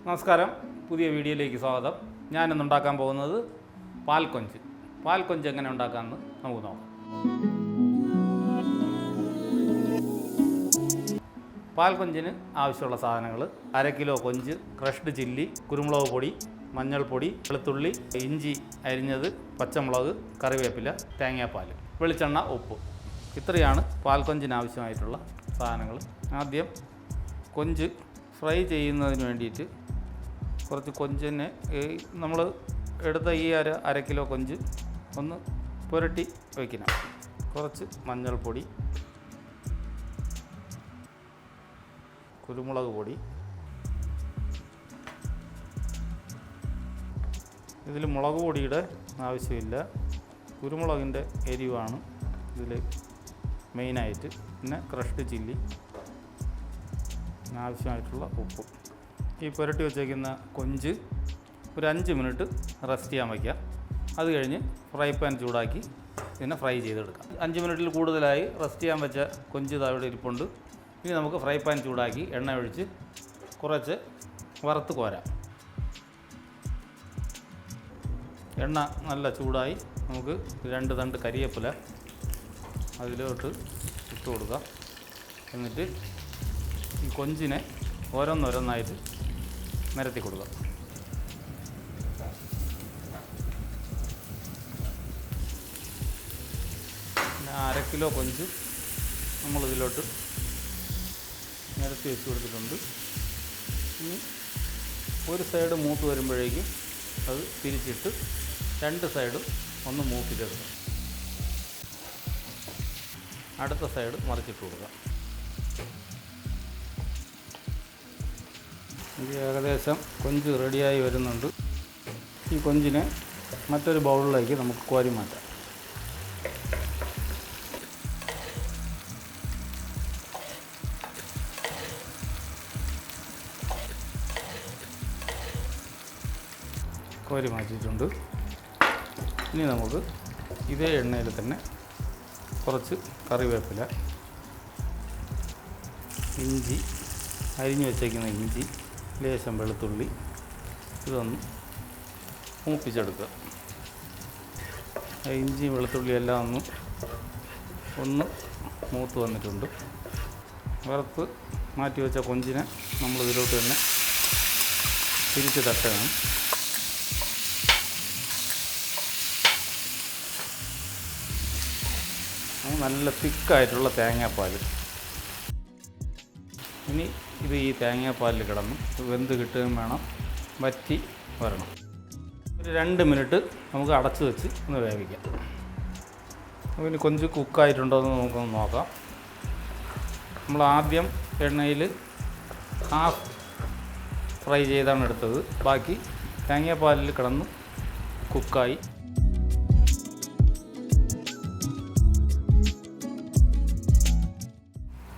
നമസ്കാരം, പുതിയ വീഡിയോയിലേക്ക് സ്വാഗതം. ഞാനിന്ന് ഉണ്ടാക്കാൻ പോകുന്നത് പാൽക്കൊഞ്ച്. പാൽക്കൊഞ്ച് എങ്ങനെ ഉണ്ടാക്കാമെന്ന് നമുക്ക് നോക്കാം. പാൽക്കൊഞ്ചിന് ആവശ്യമുള്ള സാധനങ്ങൾ: 1/2 കിലോ കൊഞ്ച്, ക്രഷ്ഡ് ചില്ലി, കുരുമുളക് പൊടി, മഞ്ഞൾപ്പൊടി, വെളുത്തുള്ളി, ഇഞ്ചി അരിഞ്ഞത്, പച്ചമുളക്, കറിവേപ്പില, തേങ്ങാപ്പാൽ, വെളിച്ചെണ്ണ, ഉപ്പ്. ഇത്രയാണ് പാൽക്കൊഞ്ചിന് ആവശ്യമായിട്ടുള്ള സാധനങ്ങൾ. ആദ്യം കൊഞ്ച് ഫ്രൈ ചെയ്യുന്നതിന് വേണ്ടിയിട്ട് കുറച്ച് കൊഞ്ചിനെ നമ്മൾ എടുത്ത ഈ 1/2 കിലോ കൊഞ്ച് ഒന്ന് പുരട്ടി വയ്ക്കണം. കുറച്ച് മഞ്ഞൾപ്പൊടി, കുരുമുളക് പൊടി, ഇതിൽ മുളക് പൊടിയുടെ ആവശ്യമില്ല, കുരുമുളകിൻ്റെ എരിവാണ് ഇതിൽ മെയിനായിട്ട്. പിന്നെ ക്രഷ്ഡ് ചില്ലി, ആവശ്യമായിട്ടുള്ള ഉപ്പ്. ഈ പുരട്ടി വെച്ചേക്കുന്ന കൊഞ്ച് ഒരു 5 മിനിറ്റ് റെസ്റ്റ് ചെയ്യാൻ വയ്ക്കുക. അത് കഴിഞ്ഞ് ഫ്രൈ പാൻ ചൂടാക്കി ഇതിനെ ഫ്രൈ ചെയ്തെടുക്കാം. 5 മിനിറ്റിൽ കൂടുതലായി റെസ്റ്റ് ചെയ്യാൻ വെച്ച കൊഞ്ച് താഴെ ഇരിപ്പുണ്ട്. ഇനി നമുക്ക് ഫ്രൈ പാൻ ചൂടാക്കി എണ്ണ ഒഴിച്ച് കുറച്ച് വറുത്ത് കോരാം. എണ്ണ നല്ല ചൂടായി. നമുക്ക് 2 തണ്ട് കരിവേപ്പില അതിലോട്ട് ഇട്ട് കൊടുക്കാം. എന്നിട്ട് ഈ കൊഞ്ചിനെ ഓരോന്നോരോന്നായിട്ട് നിരത്തി കൊടുക്കുക. 1/2 കിലോ കൊഞ്ച് നമ്മളിതിലോട്ട് നിരത്തി വെച്ച് കൊടുത്തിട്ടുണ്ട്. ഇനി ഒരു സൈഡ് മൂത്ത് വരുമ്പോഴേക്കും അത് തിരിച്ചിട്ട് 2 സൈഡും ഒന്ന് മൂപ്പിച്ചെടുക്കുക. അടുത്ത സൈഡ് മറിച്ചിട്ട് കൊടുക്കുക. ഇത് ഏകദേശം കൊഞ്ച് റെഡിയായി വരുന്നുണ്ട്. ഈ കൊഞ്ചിനെ മറ്റൊരു ബൗളിലേക്ക് നമുക്ക് കോരി മാറ്റാം. കോരി മാറ്റിയിട്ടുണ്ട്. ഇനി നമുക്ക് ഇതേ എണ്ണയിൽ തന്നെ കുറച്ച് കറിവേപ്പില, ഇഞ്ചി അരിഞ്ഞു വെച്ചേക്കുന്ന ഇഞ്ചി, ലേശം വെളുത്തുള്ളി, ഇതൊന്ന് മൂപ്പിച്ചെടുക്കുക. ഇഞ്ചി വെളുത്തുള്ളി എല്ലാം ഒന്ന് മൂത്ത് വന്നിട്ടുണ്ട്. വറുത്ത് മാറ്റി വെച്ച കൊഞ്ചിനെ നമ്മളിതിലോട്ട് തന്നെ തിരിച്ച് തട്ടണം. നല്ല തിക്കായിട്ടുള്ള തേങ്ങാപ്പാൽ. ഇനി ഇത് ഈ തേങ്ങാപ്പാലിൽ കിടന്ന് വെന്ത് കിട്ടുകയും വേണം, വറ്റി വരണം. ഒരു 2 മിനിറ്റ് നമുക്ക് അടച്ചു വെച്ച് ഒന്ന് വേവിക്കാം. ഇനി കൊഞ്ച് കുക്കായിട്ടുണ്ടോ എന്ന് നമുക്കൊന്ന് നോക്കാം. നമ്മൾ ആദ്യം എണ്ണയിൽ ഹാഫ് ഫ്രൈ ചെയ്താണ് എടുത്തത്. ബാക്കി തേങ്ങാപ്പാലിൽ കിടന്ന് കുക്കായി.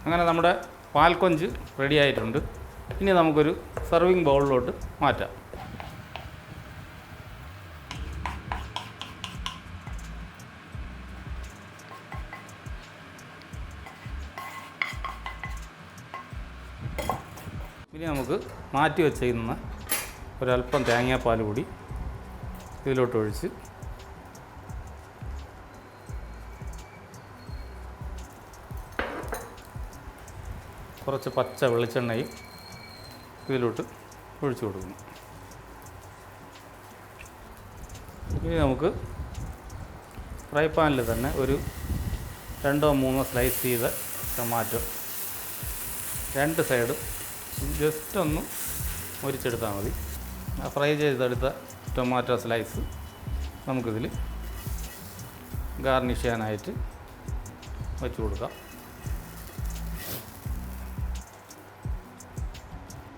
അങ്ങനെ നമ്മുടെ പാൽക്കൊഞ്ച് റെഡി ആയിട്ടുണ്ട്. ഇനി നമുക്കൊരു സെർവിങ് ബൗളിലോട്ട് മാറ്റാം. ഇനി നമുക്ക് മാറ്റി വെച്ചിരുന്ന ഒരല്പം തേങ്ങാപ്പാൽ കൂടി ഇതിലോട്ട് ഒഴിച്ച് കുറച്ച് പച്ച വെളിച്ചെണ്ണയും ഇതിലോട്ട് ഒഴിച്ചു കൊടുക്കുന്നു. ഇനി നമുക്ക് ഫ്രൈ പാനിൽ തന്നെ ഒരു 2-3 സ്ലൈസ് ചെയ്ത ടൊമാറ്റോ 2 സൈഡും ജസ്റ്റ് ഒന്ന് മുരിച്ചെടുത്താൽ മതി. ഫ്രൈ ചെയ്തെടുത്ത ടൊമാറ്റോ സ്ലൈസ് നമുക്കിതിൽ ഗാർണിഷ് ചെയ്യാനായിട്ട് വെച്ച് കൊടുക്കാം.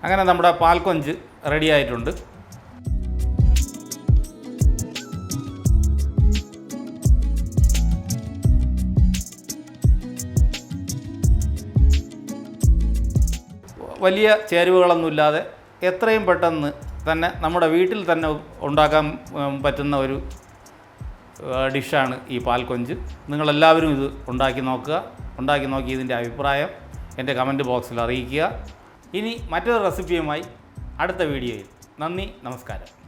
അങ്ങനെ നമ്മുടെ പാൽക്കൊഞ്ച് റെഡി ആയിട്ടുണ്ട്. വലിയ ചേരുവകളൊന്നുമില്ലാതെ എത്രയും പെട്ടെന്ന് തന്നെ നമ്മുടെ വീട്ടിൽ തന്നെ ഉണ്ടാക്കാൻ പറ്റുന്ന ഒരു ഡിഷാണ് ഈ പാൽക്കൊഞ്ച്. നിങ്ങളെല്ലാവരും ഇത് ഉണ്ടാക്കി നോക്കുക. ഉണ്ടാക്കി നോക്കി ഇതിൻ്റെ അഭിപ്രായം എൻ്റെ കമൻറ്റ് ബോക്സിൽ അറിയിക്കുക. ഇനി മറ്റൊരു റെസിപ്പിയുമായി അടുത്ത വീഡിയോയിൽ. നന്ദി, നമസ്കാരം.